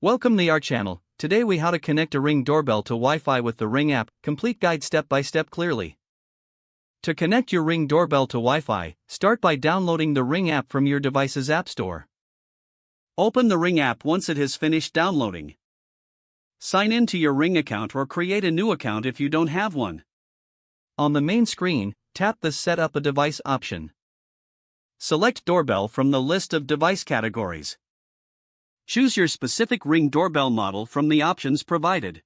Welcome to our channel. Today we how to connect a Ring doorbell to Wi-Fi with the Ring app, complete guide step by step clearly. To connect your Ring doorbell to Wi-Fi, start by downloading the Ring app from your device's app store. Open the Ring app once it has finished downloading. Sign in to your Ring account or create a new account if you don't have one. On the main screen, tap the Set up a device option. Select Doorbell from the list of device categories. Choose your specific Ring doorbell model from the options provided.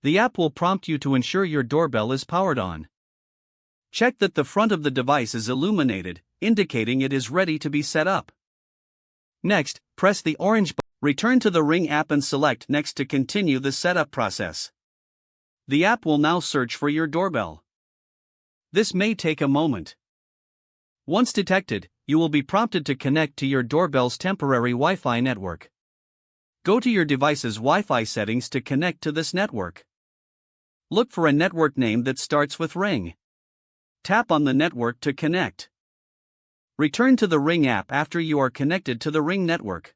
The app will prompt you to ensure your doorbell is powered on. Check that the front of the device is illuminated, indicating it is ready to be set up. Next, press the orange button. Return to the Ring app and select Next to continue the setup process. The app will now search for your doorbell. This may take a moment. Once detected, you will be prompted to connect to your doorbell's temporary Wi-Fi network. Go to your device's Wi-Fi settings to connect to this network. Look for a network name that starts with Ring. Tap on the network to connect. Return to the Ring app after you are connected to the Ring network.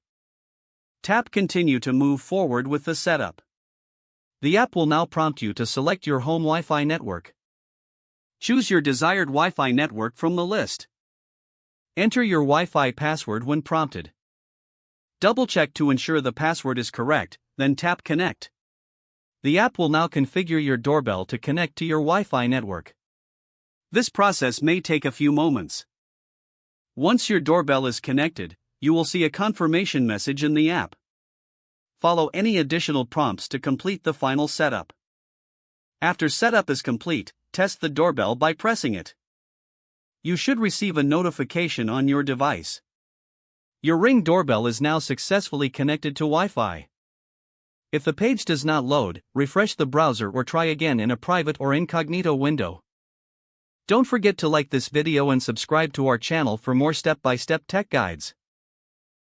Tap Continue to move forward with the setup. The app will now prompt you to select your home Wi-Fi network. Choose your desired Wi-Fi network from the list. Enter your Wi-Fi password when prompted. Double-check to ensure the password is correct, then tap Connect. The app will now configure your doorbell to connect to your Wi-Fi network. This process may take a few moments. Once your doorbell is connected, you will see a confirmation message in the app. Follow any additional prompts to complete the final setup. After setup is complete, test the doorbell by pressing it. You should receive a notification on your device. Your Ring doorbell is now successfully connected to Wi-Fi. If the page does not load, refresh the browser or try again in a private or incognito window. Don't forget to like this video and subscribe to our channel for more step-by-step tech guides.